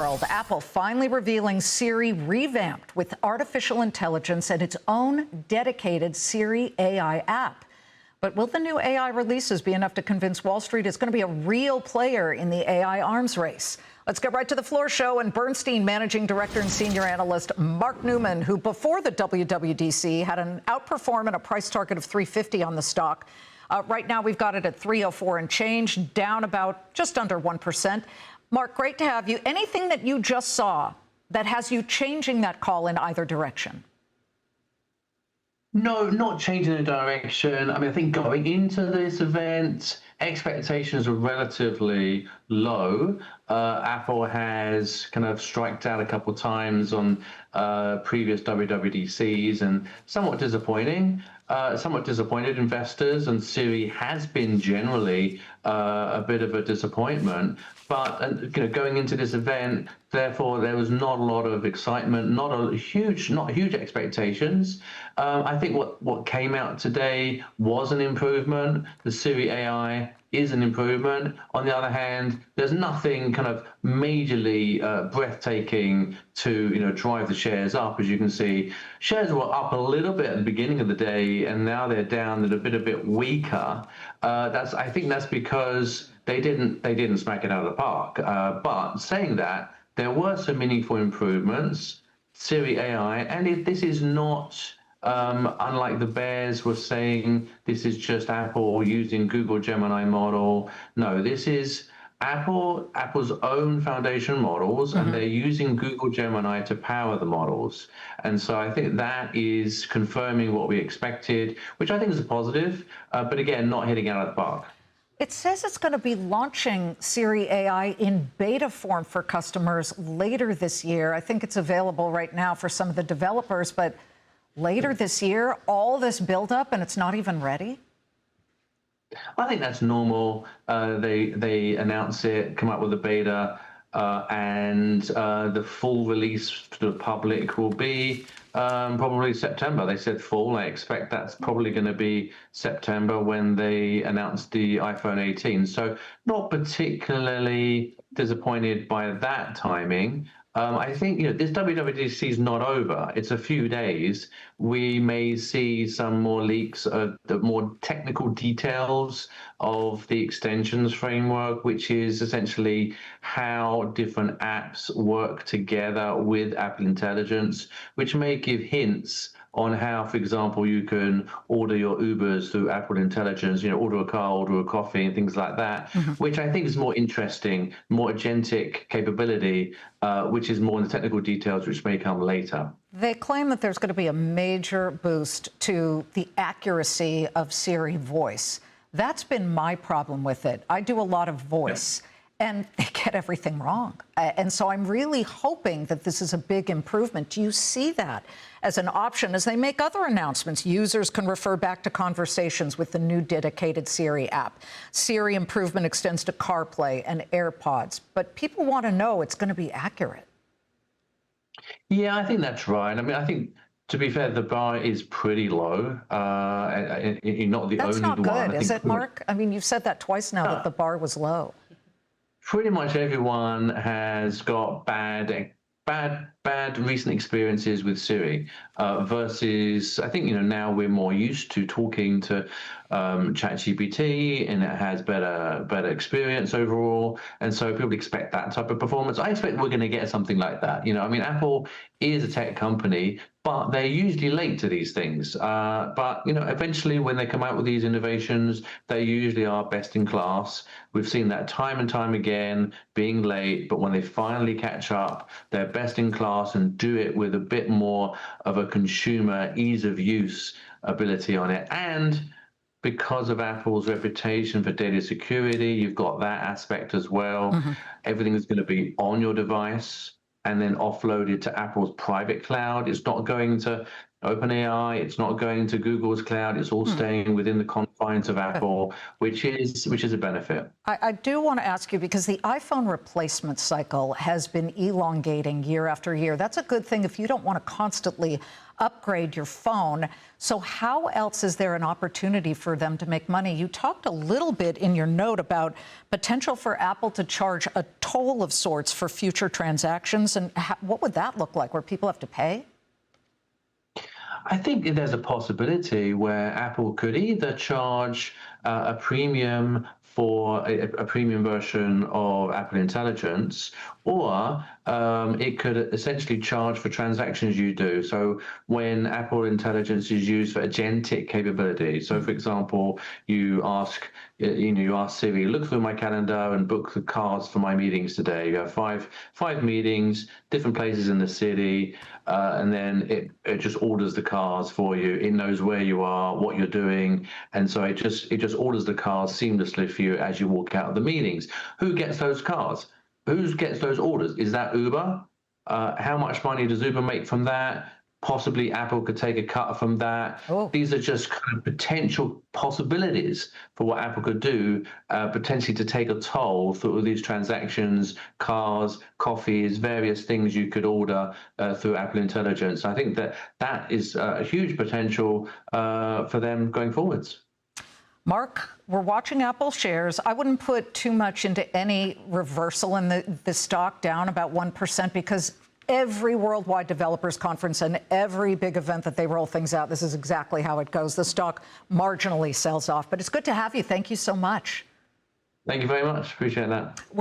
World, Apple finally revealing Siri revamped with artificial intelligence and its own dedicated Siri AI app. But will the new AI releases be enough to convince Wall Street it's going to be a real player in the AI arms race? Let's get right to the floor show and Bernstein managing director and senior analyst Mark Newman, who before the WWDC had an outperform and a price target of 350 on the stock. Right now, we've got it at 304 and change, down about just under 1%. Mark, great to have you. Anything that you just saw that has you changing that call in either direction? No, not changing the direction. I mean, I think going into this event, expectations were relatively low. Apple has kind of striked out a couple of times on previous WWDCs and somewhat disappointed investors, and Siri has been generally a bit of a disappointment. But going into this event, therefore, there was not a lot of excitement, not huge expectations. I think what came out today was an improvement. The Siri AI is an improvement. On the other hand, there's nothing kind of majorly breathtaking to drive the shares up. As you can see, shares were up a little bit at the beginning of the day, and now they're down and a bit weaker. I think that's because they didn't smack it out of the park. But saying that, there were some meaningful improvements. Siri AI, and this is not. Unlike the bears were saying, this is just Apple using Google Gemini model. No, this is Apple's own foundation models, and they're using Google Gemini to power the models. And so I think that is confirming what we expected, which I think is a positive, but again, not hitting out of the park. It says it's going to be launching Siri AI in beta form for customers later this year. I think it's available right now for some of the developers, but later this year, all this buildup and it's not even ready? I think that's normal. They announce it, come up with a beta, and the full release to the public will be probably September. They said fall. I expect that's probably going to be September when they announce the iPhone 18. So not particularly disappointed by that timing. I think this WWDC is not over. It's a few days. We may see some more leaks of the more technical details of the extensions framework, which is essentially how different apps work together with Apple Intelligence, which may give hints on how, for example, you can order your Ubers through Apple Intelligence, order a car, order a coffee, and things like that, which I think is more interesting, more agentic capability, which is more in the technical details, which may come later. They claim that there's going to be a major boost to the accuracy of Siri voice. That's been my problem with it. I do a lot of voice. Yeah. And they get everything wrong. And so I'm really hoping that this is a big improvement. Do you see that as an option as they make other announcements? Users can refer back to conversations with the new dedicated Siri app. Siri improvement extends to CarPlay and AirPods. But people want to know it's going to be accurate. Yeah, I think that's right. I mean, I think, to be fair, the bar is pretty low. You're not the That's only not one. good, is it, Mark? I mean, you've said that twice now, that the bar was low. Pretty much everyone has got bad recent experiences with Siri versus, I think, now we're more used to talking to ChatGPT, and it has better experience overall. And so people expect that type of performance. I expect we're going to get something like that. I mean, Apple is a tech company, but they're usually late to these things. But eventually when they come out with these innovations, they usually are best in class. We've seen that time and time again, being late, but when they finally catch up, they're best in class and do it with a bit more of a consumer ease of use ability on it. And because of Apple's reputation for data security, you've got that aspect as well. Everything is going to be on your device and then offloaded to Apple's private cloud. It's not going to OpenAI. It's not going to Google's cloud. It's all staying within the confines confines of Apple, which is a benefit. I do want to ask you, because the iPhone replacement cycle has been elongating year after year. That's a good thing if you don't want to constantly upgrade your phone. So how else is there an opportunity for them to make money? You talked a little bit in your note about potential for Apple to charge a toll of sorts for future transactions. And what would that look like, where people have to pay? I think there's a possibility where Apple could either charge a premium for a premium version of Apple Intelligence, or it could essentially charge for transactions you do. So when Apple Intelligence is used for agentic capability, so for example, you ask Siri, look through my calendar and book the cars for my meetings today. You have five meetings, different places in the city, and then it just orders the cars for you. It knows where you are, what you're doing, and so it just orders the cars seamlessly for you as you walk out of the meetings. Who gets those cars? Who gets those orders? Is that Uber? How much money does Uber make from that? Possibly Apple could take a cut from that. Oh. These are just kind of potential possibilities for what Apple could do, potentially to take a toll through these transactions, cars, coffees, various things you could order through Apple Intelligence. I think that is a huge potential for them going forwards. Mark, we're watching Apple shares. I wouldn't put too much into any reversal in the stock down about 1%, because every worldwide developers conference and every big event that they roll things out, this is exactly how it goes. The stock marginally sells off. But it's good to have you. Thank you so much. Thank you very much. Appreciate that.